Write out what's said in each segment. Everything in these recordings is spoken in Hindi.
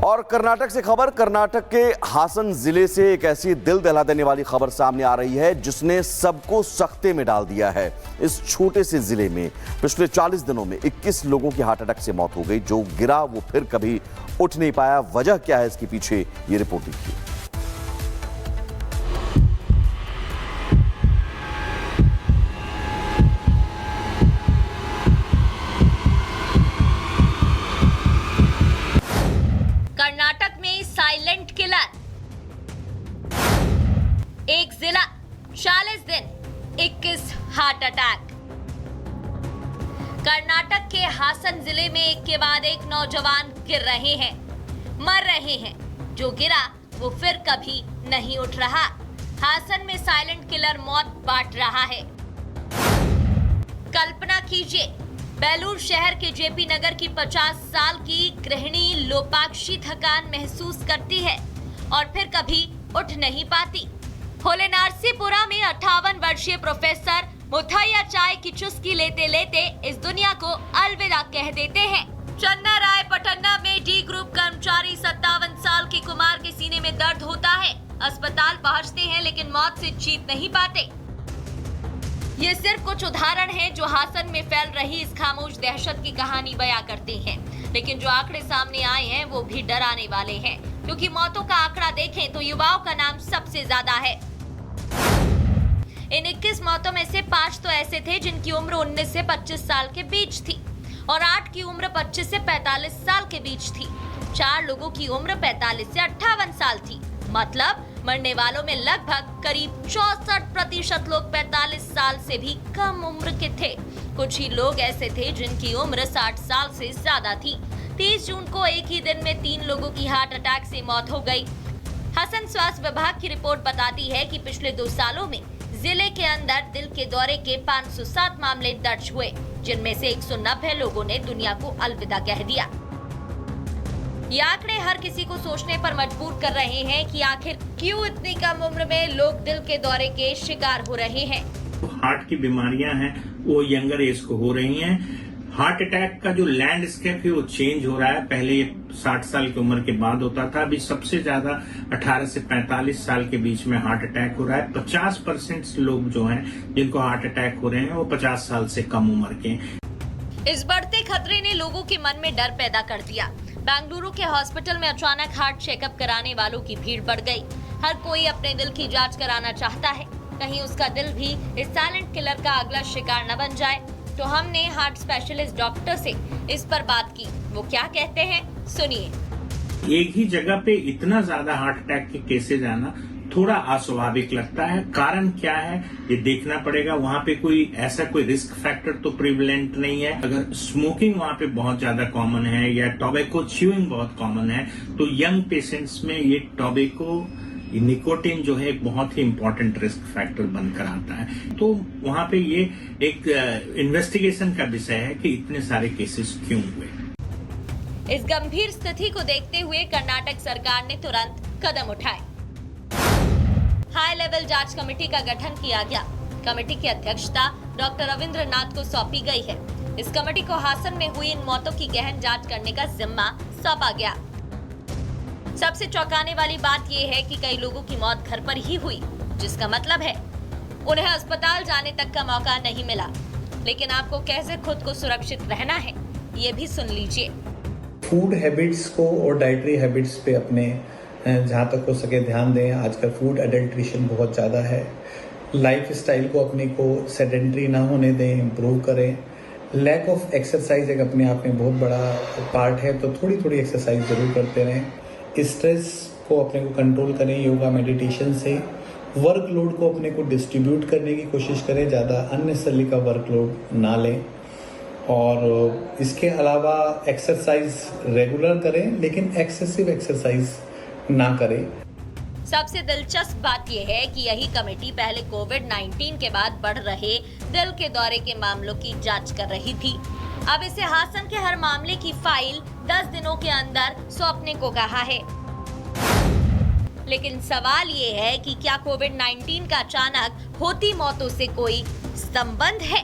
और कर्नाटक से खबर, कर्नाटक के हासन जिले से एक ऐसी दिल दहला देने वाली खबर सामने आ रही है जिसने सबको सख्ते में डाल दिया है। इस छोटे से जिले में पिछले 40 दिनों में 21 लोगों की हार्ट अटैक से मौत हो गई। जो गिरा वो फिर कभी उठ नहीं पाया। वजह क्या है इसके पीछे, ये रिपोर्ट देखिए। कर्नाटक में साइलेंट किलर, एक जिला 40 दिन 21 हार्ट अटैक। कर्नाटक के हासन जिले में एक के बाद एक नौजवान गिर रहे हैं, मर रहे हैं। जो गिरा वो फिर कभी नहीं उठ रहा। हासन में साइलेंट किलर मौत बांट रहा है। कल्पना कीजिए, बेलूर शहर के जेपी नगर की 50 साल की गृहिणी लोपाक्षी थकान महसूस करती है और फिर कभी उठ नहीं पाती। होलेनारसीपुरा में 58 वर्षीय प्रोफेसर मुथैया चाय की चुस्की लेते लेते इस दुनिया को अलविदा कह देते हैं। चन्ना राय पटन्ना में डी ग्रुप कर्मचारी 57 साल के कुमार के सीने में दर्द होता है। अस्पताल पहुंचते हैं लेकिन मौत से जीत नहीं पाते। ये सिर्फ कुछ उदाहरण हैं जो हासन में फैल रही इस खामोश दहशत की कहानी बयां करते हैं। लेकिन जो आंकड़े सामने आए हैं वो भी डराने वाले हैं, क्योंकि मौतों का आंकड़ा देखें तो युवाओं का नाम सबसे ज्यादा है। इन 21 मौतों में से 5 तो ऐसे थे जिनकी उम्र 19 से 25 साल के बीच थी और 8 की उम्र 25 से 45 साल के बीच थी। 4 लोगों की उम्र 45 से 58 साल थी। मतलब मरने वालों में लगभग करीब 64% लोग 45 साल से भी कम उम्र के थे। कुछ ही लोग ऐसे थे जिनकी उम्र 60 साल से ज्यादा थी। 30 जून को एक ही दिन में 3 लोगों की हार्ट अटैक से मौत हो गई। हसन स्वास्थ्य विभाग की रिपोर्ट बताती है कि पिछले 2 सालों में जिले के अंदर दिल के दौरे के 507 मामले दर्ज हुए, जिनमें से 190 लोगों ने दुनिया को अलविदा कह दिया। ये आंकड़े हर किसी को सोचने पर मजबूर कर रहे हैं कि आखिर क्यों इतनी कम उम्र में लोग दिल के दौरे के शिकार हो रहे हैं। हार्ट की बीमारियां हैं वो यंगर एज को हो रही हैं। हार्ट अटैक का जो लैंडस्केप है वो चेंज हो रहा है। पहले ये 60 साल की उम्र के बाद होता था, अभी सबसे ज्यादा 18 से 45 साल के बीच में हार्ट अटैक हो रहा है। 50% लोग जो हैं जिनको हार्ट अटैक हो रहे हैं वो 50 साल से कम उम्र के हैं। इस बढ़ते खतरे ने लोगों के मन में डर पैदा कर दिया। बेंगलुरु के हॉस्पिटल में अचानक हार्ट चेकअप कराने वालों की भीड़ बढ़ गई। हर कोई अपने दिल की जांच कराना चाहता है, कहीं उसका दिल भी इस साइलेंट किलर का अगला शिकार न बन जाए। तो हमने हार्ट स्पेशलिस्ट डॉक्टर से इस पर बात की। वो क्या कहते हैं, सुनिए। एक ही जगह पे इतना ज्यादा हार्ट अटैक के केसेज आना थोड़ा अस्वाभाविक लगता है। कारण क्या है ये देखना पड़ेगा। वहां पे कोई रिस्क फैक्टर तो प्रिवलेंट नहीं है। अगर स्मोकिंग वहां पे बहुत ज्यादा कॉमन है या टोबैको च्यूइंग बहुत कॉमन है तो यंग पेशेंट्स में ये टोबैको निकोटिन जो है एक बहुत ही इंपॉर्टेंट रिस्क फैक्टर बनकर आता है। तो वहां पे ये एक इन्वेस्टिगेशन का विषय है कि इतने सारे केसेस क्यों हुए। इस गंभीर स्थिति को देखते हुए कर्नाटक सरकार ने तुरंत कदम उठाए। हाई लेवल जांच कमेटी का गठन किया गया। कमेटी की अध्यक्षता डॉक्टर रविंद्रनाथ को सौंपी गई है। इस कमेटी को हासन में हुई इन मौतों की गहन जांच करने का जिम्मा सौंपा गया। सबसे चौंकाने वाली बात यह है कि कई लोगों की मौत घर पर ही हुई, जिसका मतलब है उन्हें अस्पताल जाने तक का मौका नहीं मिला। लेकिन आपको कैसे खुद को सुरक्षित रहना है, ये भी सुन लीजिए। फूड हैबिट्स को और डाइटरी हैबिट्स पे अपने जहाँ तक हो सके ध्यान दें। आजकल फूड एडल्ट्रेशन बहुत ज़्यादा है। लाइफ स्टाइल को अपने को सेडेंट्री ना होने दें, इम्प्रूव करें। लैक ऑफ एक्सरसाइज एक अपने आप में बहुत बड़ा पार्ट है, तो थोड़ी थोड़ी एक्सरसाइज जरूर करते रहें। स्ट्रेस को अपने को कंट्रोल करें योगा मेडिटेशन से। वर्कलोड को अपने को डिस्ट्रीब्यूट करने की कोशिश करें, ज़्यादा अननेसेसरी का वर्कलोड ना लें। और इसके अलावा एक्सरसाइज रेगुलर करें, लेकिन एक्सेसिव एक्सरसाइज ना करें। सबसे दिलचस्प बात यह है कि यही कमेटी पहले कोविड-19 के बाद बढ़ रहे दिल के दौरे के मामलों की जांच कर रही थी। अब इसे हासन के हर मामले की फाइल 10 दिनों के अंदर सौंपने को कहा है। लेकिन सवाल ये है कि क्या कोविड-19 का अचानक होती मौतों से कोई संबंध है,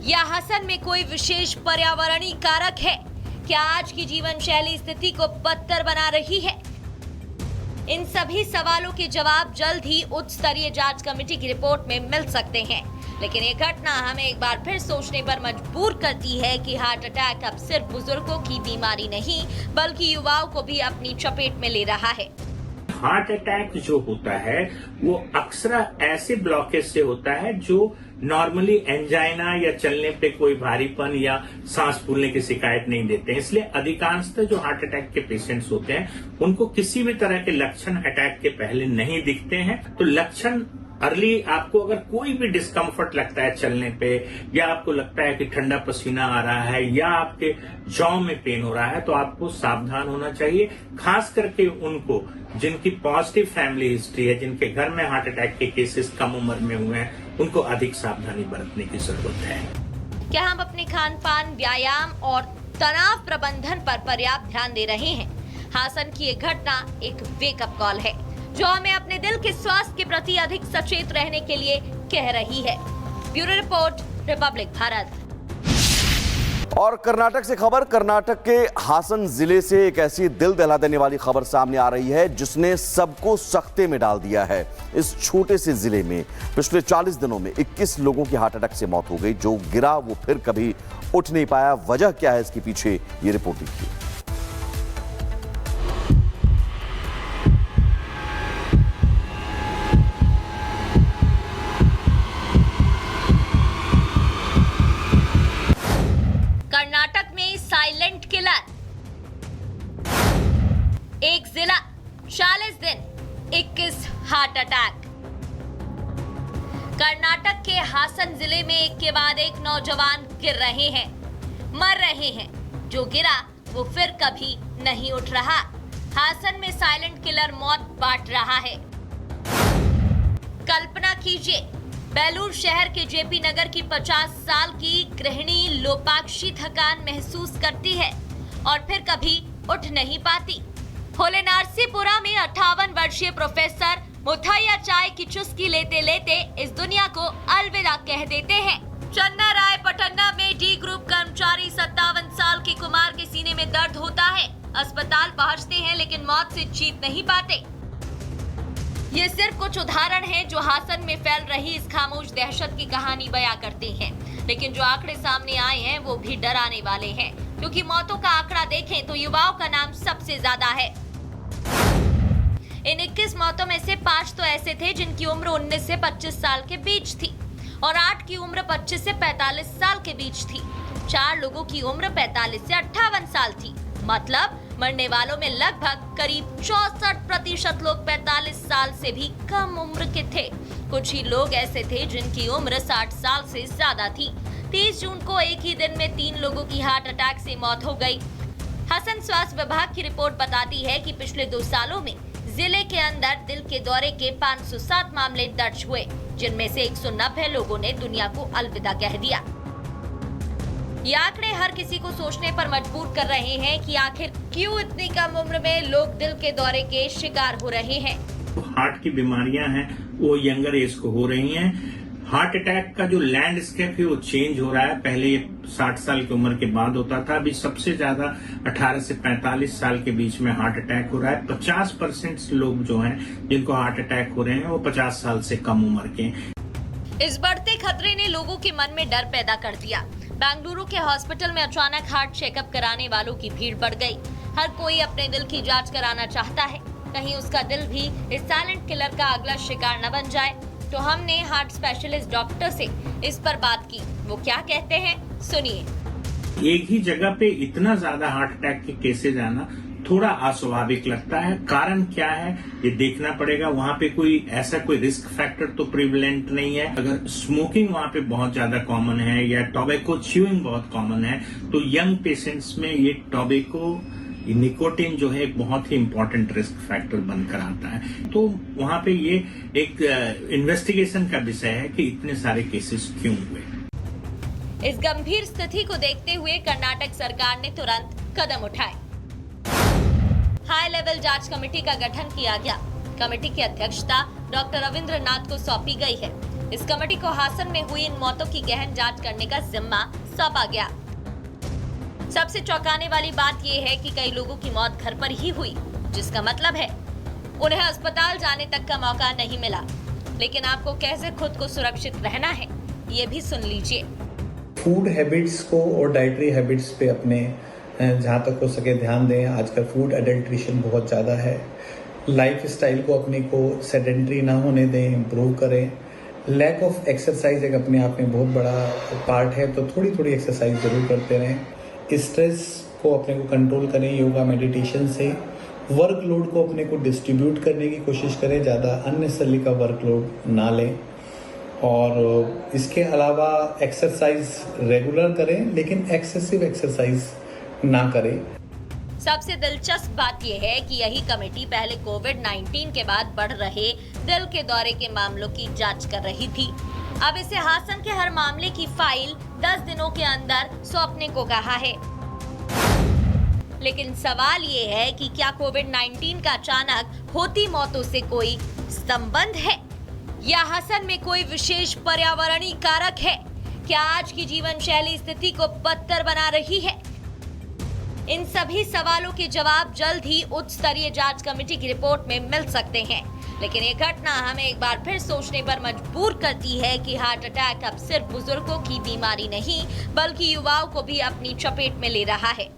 या हासन में कोई विशेष पर्यावरणीय कारक है, क्या आज की जीवन शैली स्थिति को बदतर बना रही है? इन सभी सवालों के जवाब जल्द ही उच्च स्तरीय जांच कमेटी की रिपोर्ट में मिल सकते हैं। लेकिन ये घटना हमें एक बार फिर सोचने पर मजबूर करती है कि हार्ट अटैक अब सिर्फ बुजुर्गों की बीमारी नहीं बल्कि युवाओं को भी अपनी चपेट में ले रहा है। हार्ट अटैक जो होता है वो अक्सर ऐसे ब्लॉकेज से होता है जो नॉर्मली एंजाइना या चलने पे कोई भारीपन या सांस फूलने की शिकायत नहीं देते हैं। इसलिए अधिकांशतः जो हार्ट अटैक के पेशेंट्स होते हैं उनको किसी भी तरह के लक्षण अटैक के पहले नहीं दिखते हैं। तो लक्षण अर्ली आपको अगर कोई भी डिस्कम्फर्ट लगता है चलने पे या आपको लगता है कि ठंडा पसीना आ रहा है या आपके जॉ में पेन हो रहा है तो आपको सावधान होना चाहिए। खास करके उनको जिनकी पॉजिटिव फैमिली हिस्ट्री है, जिनके घर में हार्ट अटैक के केसेस कम उम्र में हुए हैं, उनको अधिक सावधानी बरतने की जरूरत है। क्या हम अपने खान पान, व्यायाम और तनाव प्रबंधन पर पर्याप्त ध्यान दे रहे हैं? हासन की ये घटना एक वेकअप कॉल है जो हमें अपने दिल के स्वास्थ्य के प्रति अधिक सचेत रहने के लिए कह रही है। Bureau report, Republic Bharat. और कर्नाटक से खबर, कर्नाटक के हासन जिले से एक ऐसी दिल दहला देने वाली खबर सामने आ रही है जिसने सबको सख्ते में डाल दिया है। इस छोटे से जिले में पिछले 40 दिनों में 21 लोगों की हार्ट अटैक से मौत हो गई। जो गिरा वो फिर कभी उठ नहीं पाया। वजह क्या है इसके पीछे, ये रिपोर्ट देखिए। कर्नाटक में साइलेंट किलर, एक जिला 40 दिन 21 हार्ट अटैक। कर्नाटक के हासन जिले में एक के बाद एक नौजवान गिर रहे हैं, मर रहे हैं। जो गिरा वो फिर कभी नहीं उठ रहा। हासन में साइलेंट किलर मौत बांट रहा है। कल्पना कीजिए, बेलूर शहर के जेपी नगर की 50 साल की गृहिणी लोपाक्षी थकान महसूस करती है और फिर कभी उठ नहीं पाती। होले नारसीपुरा में 58 वर्षीय प्रोफेसर मुथैया चाय की चुस्की लेते लेते इस दुनिया को अलविदा कह देते हैं। चन्ना राय पटन्ना में डी ग्रुप कर्मचारी 57 साल के कुमार के सीने में दर्द होता है। अस्पताल पहुंचते हैं लेकिन मौत से जीत नहीं पाते। ये सिर्फ कुछ उदाहरण हैं जो हासन में फैल रही इस खामोश दहशत की कहानी बयां करते हैं। लेकिन जो आंकड़े सामने आए हैं वो भी डराने वाले हैं, क्योंकि मौतों का आंकड़ा देखें तो युवाओं का नाम सबसे ज्यादा है। इन 21 मौतों में से 5 तो ऐसे थे जिनकी उम्र 19 से 25 साल के बीच थी और 8 की उम्र 25 से 45 साल के बीच थी। 4 लोगों की उम्र 45 से 58 साल थी। मतलब मरने वालों में लगभग करीब 64% लोग 45 साल से भी कम उम्र के थे। कुछ ही लोग ऐसे थे जिनकी उम्र 60 साल से ज्यादा थी। 30 जून को एक ही दिन में 3 लोगों की हार्ट अटैक से मौत हो गई। हासन स्वास्थ्य विभाग की रिपोर्ट बताती है कि पिछले 2 सालों में जिले के अंदर दिल के दौरे के 507 मामले दर्ज हुए, जिनमें से 190 लोगों ने दुनिया को अलविदा कह दिया। ये आंकड़े हर किसी को सोचने पर मजबूर कर रहे हैं कि आखिर क्यों इतनी कम उम्र में लोग दिल के दौरे के शिकार हो रहे हैं। हार्ट की बीमारियां हैं वो यंगर एज को हो रही हैं। हार्ट अटैक का जो लैंडस्केप है वो चेंज हो रहा है। पहले ये 60 साल की उम्र के बाद होता था, अभी सबसे ज्यादा 18 से 45 साल के बीच में हार्ट अटैक हो रहा है। 50% लोग जो हैं जिनको हार्ट अटैक हो रहे हैं वो 50 साल से कम उम्र के हैं। इस बढ़ते खतरे ने लोगों के मन में डर पैदा कर दिया। बेंगलुरु के हॉस्पिटल में अचानक हार्ट चेकअप कराने वालों की भीड़ बढ़ गई। हर कोई अपने दिल की जांच कराना चाहता है, कहीं उसका दिल भी इस साइलेंट किलर का अगला शिकार न बन जाए। तो हमने हार्ट स्पेशलिस्ट डॉक्टर से इस पर बात की। वो क्या कहते हैं, सुनिए। एक ही जगह पे इतना ज्यादा हार्ट अटैक के केसेज आना थोड़ा अस्वाभाविक लगता है। कारण क्या है ये देखना पड़ेगा। वहां पे ऐसा कोई रिस्क फैक्टर तो प्रिवलेंट नहीं है। अगर स्मोकिंग वहां पे बहुत ज्यादा कॉमन है या टोबैको च्यूइंग बहुत कॉमन है तो यंग पेशेंट्स में ये टोबैको निकोटिन जो है एक बहुत ही इंपॉर्टेंट रिस्क फैक्टर बनकर आता है। तो वहां पे ये एक इन्वेस्टिगेशन का विषय है कि इतने सारे केसेस क्यों हुए। इस गंभीर स्थिति को देखते हुए कर्नाटक सरकार ने तुरंत कदम उठाए। हाई लेवल जांच कमेटी का गठन किया गया। कमेटी की अध्यक्षता डॉक्टर रविंद्रनाथ को सौंपी गई है। इस कमेटी को हासन में हुई इन मौतों की गहन जांच करने का जिम्मा सौंपा गया। सबसे चौंकाने वाली बात यह है कि कई लोगों की मौत घर पर ही हुई, जिसका मतलब है उन्हें अस्पताल जाने तक का मौका नहीं मिला। लेकिन आपको कैसे खुद को सुरक्षित रहना है, ये भी सुन लीजिए। फूड हैबिट्स को और डाइटरी हैबिट्स पे अपने जहाँ तक हो सके ध्यान दें। आजकल फूड एडल्ट्रेशन बहुत ज़्यादा है। लाइफ स्टाइल को अपने को सेडेंट्री ना होने दें, इम्प्रूव करें। लैक ऑफ एक्सरसाइज एक अपने आप में बहुत बड़ा पार्ट है, तो थोड़ी थोड़ी एक्सरसाइज ज़रूर करते रहें। स्ट्रेस को अपने को कंट्रोल करें योगा मेडिटेशन से। वर्कलोड को अपने को डिस्ट्रीब्यूट करने की कोशिश करें, ज़्यादा अननेसेसरी का वर्कलोड ना लें। और इसके अलावा एक्सरसाइज रेगुलर करें, लेकिन एक्सेसिव एक्सरसाइज ना करें। सबसे दिलचस्प बात यह है कि यही कमेटी पहले कोविड-19 के बाद बढ़ रहे दिल के दौरे के मामलों की जांच कर रही थी। अब इसे हासन के हर मामले की फाइल 10 दिनों के अंदर सौंपने को कहा है। लेकिन सवाल ये है कि क्या कोविड-19 का अचानक होती मौतों से कोई संबंध है, या हसन में कोई विशेष पर्यावरणीय कारक है? क्या आज की जीवन शैली स्थिति को बदतर बना रही है? इन सभी सवालों के जवाब जल्द ही उच्च स्तरीय जांच कमेटी की रिपोर्ट में मिल सकते हैं। लेकिन ये घटना हमें एक बार फिर सोचने पर मजबूर करती है कि हार्ट अटैक अब सिर्फ बुजुर्गों की बीमारी नहीं, बल्कि युवाओं को भी अपनी चपेट में ले रहा है।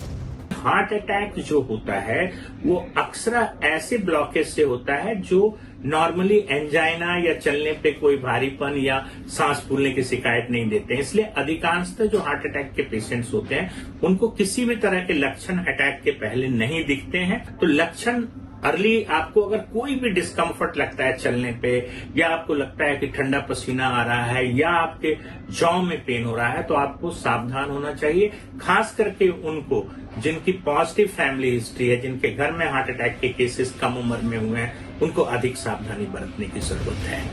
हार्ट अटैक जो होता है वो अक्सर ऐसे ब्लॉकेज से होता है जो नॉर्मली एंजाइना या चलने पे कोई भारीपन या सांस फूलने की शिकायत नहीं देते हैं। इसलिए अधिकांशतः जो हार्ट अटैक के पेशेंट्स होते हैं उनको किसी भी तरह के लक्षण अटैक के पहले नहीं दिखते हैं। तो लक्षण अर्ली, आपको अगर कोई भी डिस्कम्फर्ट लगता है चलने पे, या आपको लगता है कि ठंडा पसीना आ रहा है, या आपके जॉ में पेन हो रहा है, तो आपको सावधान होना चाहिए। खास करके उनको जिनकी पॉजिटिव फैमिली हिस्ट्री है, जिनके घर में हार्ट अटैक के केसेस कम उम्र में हुए हैं, उनको अधिक सावधानी बरतने की जरूरत है।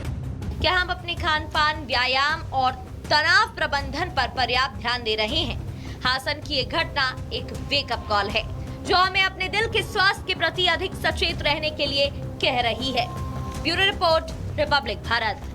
क्या हम अपने खान पान, व्यायाम और तनाव प्रबंधन पर पर्याप्त ध्यान दे रहे हैं? हासन की ये घटना एक वेकअप कॉल है जो हमें अपने दिल के स्वास्थ्य के प्रति अधिक सचेत रहने के लिए कह रही है। Bureau report, Republic Bharat.